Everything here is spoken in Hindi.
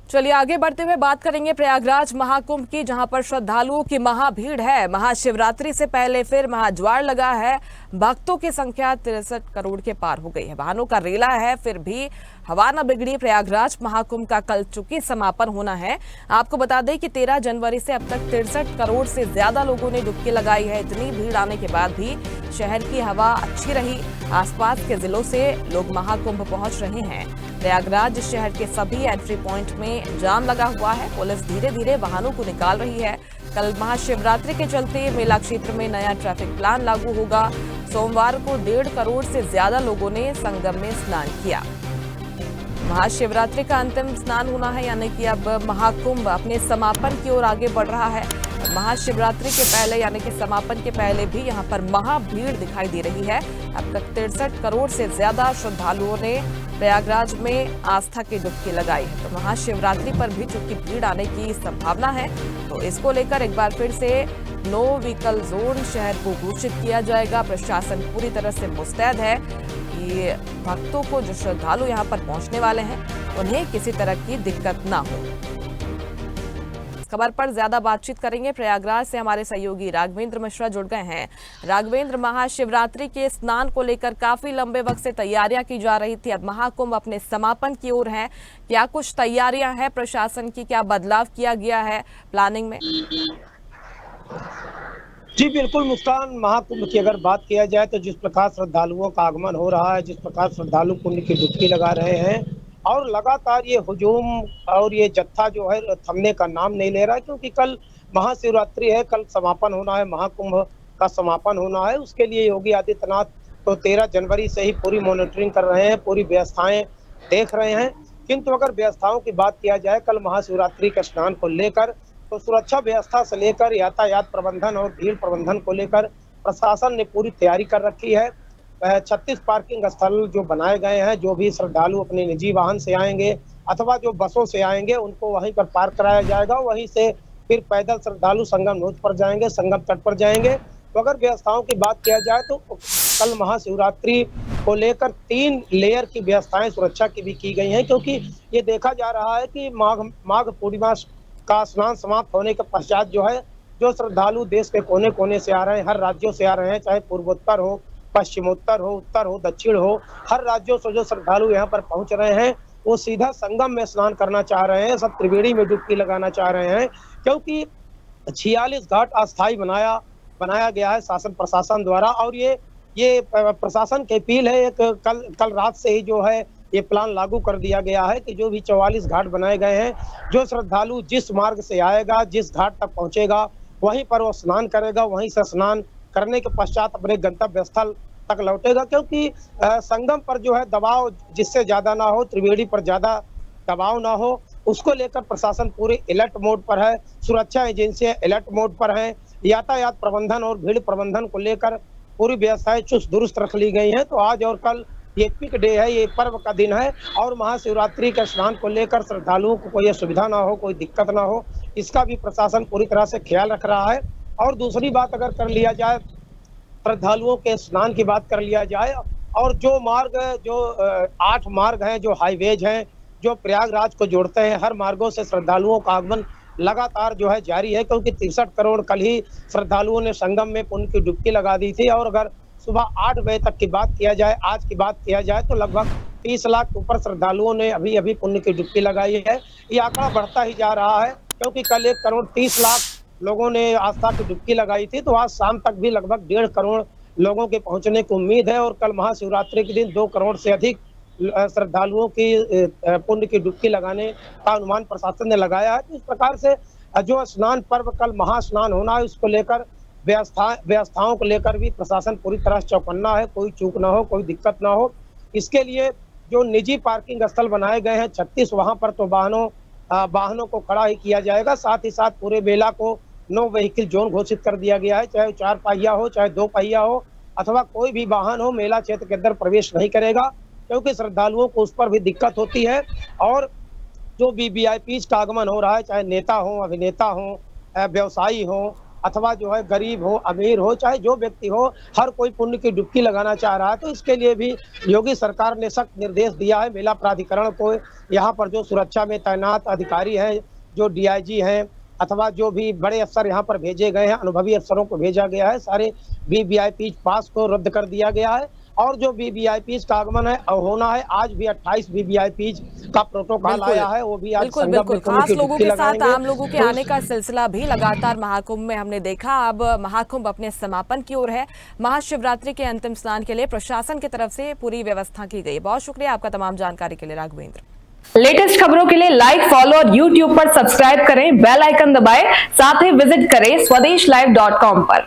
चलिए आगे बढ़ते हुए बात करेंगे प्रयागराज महाकुंभ की, जहां पर श्रद्धालुओं की महाभीड़ है। महाशिवरात्रि से पहले फिर महाज्वार लगा है। भक्तों की संख्या 63 करोड़ के पार हो गई है। वाहनों का रेला है, फिर भी हवा न बिगड़ी। प्रयागराज महाकुंभ का कल चूंकि समापन होना है। आपको बता दें कि 13 जनवरी से अब तक 63 करोड़ से ज्यादा लोगों ने डुबकी लगाई है। इतनी भीड़ आने के बाद भी शहर की हवा अच्छी रही। आसपास के जिलों से लोग महाकुंभ पहुंच रहे हैं। प्रयागराज शहर के सभी एंट्री पॉइंट में जाम लगा हुआ है। पुलिस धीरे धीरे वाहनों को निकाल रही है। कल महाशिवरात्रि के चलते मेला क्षेत्र में नया ट्रैफिक प्लान लागू होगा। सोमवार को 1.5 करोड़ से ज्यादा लोगों ने संगम में स्नान किया। महाशिवरात्रि का अंतिम स्नान होना है, यानी कि अब महाकुंभ अपने समापन की ओर आगे बढ़ रहा है। महाशिवरात्रि के पहले यानी कि समापन के पहले भी यहां पर महाभीड़ दिखाई दे रही है। अब तक 63 करोड़ से ज्यादा श्रद्धालुओं ने प्रयागराज में आस्था की डुबकी लगाई है। तो महाशिवरात्रि पर भी चूंकि भीड़ आने की संभावना है, तो इसको लेकर एक बार फिर से नो व्हीकल जोन शहर को घोषित किया जाएगा। प्रशासन पूरी तरह से मुस्तैद है कि भक्तों को, जो श्रद्धालु यहाँ पर पहुंचने वाले हैं, उन्हें किसी तरह की दिक्कत ना हो। खबर पर ज्यादा बातचीत करेंगे। प्रयागराज से हमारे सहयोगी राघवेंद्र मिश्रा जुड़ गए हैं। राघवेंद्र, महाशिवरात्रि के स्नान को लेकर काफी लंबे वक्त से तैयारियां की जा रही थी। अब महाकुंभ अपने समापन की ओर है। क्या कुछ तैयारियां हैं प्रशासन की? क्या बदलाव किया गया है प्लानिंग में? जी बिल्कुल मुस्कान, महाकुंभ की अगर बात किया जाए तो जिस प्रकार श्रद्धालुओं का आगमन हो रहा है, जिस प्रकार श्रद्धालु पुण्य की डुबकी लगा रहे हैं और लगातार ये हुजूम और ये जत्था जो है थमने का नाम नहीं ले रहा है, क्योंकि कल महाशिवरात्रि है, कल समापन होना है, महाकुंभ का समापन होना है। उसके लिए योगी आदित्यनाथ तो 13 जनवरी से ही पूरी मॉनिटरिंग कर रहे हैं, पूरी व्यवस्थाएं देख रहे हैं। किंतु अगर व्यवस्थाओं की बात किया जाए कल महाशिवरात्रि के स्नान को लेकर, तो सुरक्षा व्यवस्था से लेकर यातायात प्रबंधन और भीड़ प्रबंधन को लेकर प्रशासन ने पूरी तैयारी कर रखी है। 36 पार्किंग स्थल जो बनाए गए हैं, जो भी श्रद्धालु अपने निजी वाहन से आएंगे अथवा जो बसों से आएंगे उनको वहीं पर पार्क कराया जाएगा। वहीं से फिर पैदल श्रद्धालु संगम नोद पर जाएंगे, संगम तट पर जाएंगे। तो अगर व्यवस्थाओं की बात किया जाए तो कल महाशिवरात्रि को लेकर 3 लेयर की व्यवस्थाएं सुरक्षा की भी की गई हैं, क्योंकि ये देखा जा रहा है कि माघ पूर्णिमा का स्नान समाप्त होने के पश्चात जो है, जो श्रद्धालु देश के कोने कोने से आ रहे हैं, हर राज्यों से आ रहे हैं, चाहे पूर्वोत्तर हो, पश्चिमोत्तर हो, उत्तर हो, दक्षिण हो, हर राज्यों से जो श्रद्धालु यहाँ पर पहुंच रहे हैं वो सीधा संगम में स्नान करना चाह रहे हैं, सब त्रिवेणी में डुबकी लगाना चाह रहे हैं। क्योंकि 46 घाट अस्थायी बनाया गया है शासन प्रशासन द्वारा, और ये प्रशासन की अपील है। एक कल रात से ही जो है ये प्लान लागू कर दिया गया है कि जो भी 44 घाट बनाए गए हैं, जो श्रद्धालु जिस मार्ग से आएगा, जिस घाट तक पहुंचेगा, वहीं पर वो स्नान करेगा, वहीं से स्नान करने के पश्चात अपने गंतव्य स्थल तक लौटेगा। क्योंकि संगम पर जो है दबाव जिससे ज्यादा ना हो, त्रिवेणी पर ज्यादा दबाव ना हो, उसको लेकर प्रशासन पूरे अलर्ट मोड पर है। सुरक्षा एजेंसियां अलर्ट मोड पर हैं। यातायात प्रबंधन और भीड़ प्रबंधन को लेकर पूरी व्यवस्थाएं चुस्त दुरुस्त रख ली गई हैं। तो आज और कल ये पिक डे है, ये पर्व का दिन है, और महाशिवरात्रि के स्नान को लेकर श्रद्धालुओं को कोई असुविधा ना हो, कोई दिक्कत ना हो, इसका भी प्रशासन पूरी तरह से ख्याल रख रहा है। और दूसरी बात अगर कर लिया जाए, श्रद्धालुओं के स्नान की बात कर लिया जाए, और जो 8 मार्ग हैं, जो हाईवेज हैं, जो प्रयागराज को जोड़ते हैं, हर मार्गों से श्रद्धालुओं का आगमन लगातार जो है जारी है। क्योंकि 63 करोड़ कल ही श्रद्धालुओं ने संगम में पुण्य की डुबकी लगा दी थी, और अगर सुबह 8 बजे तक की बात किया जाए, आज की बात किया जाए, तो लगभग 30 लाख ऊपर श्रद्धालुओं ने अभी पुण्य की डुबकी लगाई है। ये आंकड़ा बढ़ता ही जा रहा है, क्योंकि कल 1 करोड़ 30 लाख लोगों ने आस्था की डुबकी लगाई थी, तो आज शाम तक भी लगभग 1.5 करोड़ लोगों के पहुंचने की उम्मीद है। और कल महाशिवरात्रि के दिन 2 करोड़ से अधिक श्रद्धालुओं की पुण्य की डुबकी लगाने का अनुमान प्रशासन ने लगाया है। इस प्रकार से जो स्नान पर्व कल महास्नान होना है, उसको लेकर व्यवस्थाओं को लेकर भी प्रशासन पूरी तरह चौकन्ना है, कोई चूक ना हो, कोई दिक्कत ना हो। इसके लिए जो निजी पार्किंग स्थल बनाए गए हैं 36, वहां पर तो वाहनों को खड़ा ही किया जाएगा। साथ ही साथ पूरे मेला को नो व्हीकल जोन घोषित कर दिया गया है, चाहे 4 पहिया हो, चाहे 2 पहिया हो, अथवा कोई भी वाहन हो, मेला क्षेत्र के अंदर प्रवेश नहीं करेगा, क्योंकि श्रद्धालुओं को उस पर भी दिक्कत होती है। और जो वीवीआईपी का आगमन हो रहा है, चाहे नेता हो, अभिनेता हो, व्यवसायी हो, अथवा जो है गरीब हो, अमीर हो, चाहे जो व्यक्ति हो, हर कोई पुण्य की डुबकी लगाना चाह रहा है। तो इसके लिए भी योगी सरकार ने सख्त निर्देश दिया है मेला प्राधिकरण को। यहाँ पर जो सुरक्षा में तैनात अधिकारी हैं, जो डीआईजी हैं, अथवा जो भी बड़े अफसर यहाँ पर भेजे गए हैं, अनुभवी अफसरों को भेजा गया है। सारे वीवीआईपी पास को रद्द कर दिया गया है और जो वीवीआईपी का आगमन है होना है, आज भी 28 वीवीआईपी का प्रोटोकॉल आया है, वो भी आज बिल्कुल संगम बिल्कुल में पुण्य खास की लोगों डुबकी के साथ लगाएंगे। आम लोगों के तो आने का सिलसिला भी लगातार महाकुंभ में हमने देखा। अब महाकुंभ अपने समापन की ओर है। महाशिवरात्रि के अंतिम स्नान के लिए प्रशासन की तरफ से पूरी व्यवस्था की गई। बहुत शुक्रिया आपका तमाम जानकारी के लिए राघवेंद्र। लेटेस्ट खबरों के लिए लाइक, फॉलो और यूट्यूब पर सब्सक्राइब करें, बेल आइकन दबाएं, साथ ही विजिट करें swedishlive.com पर।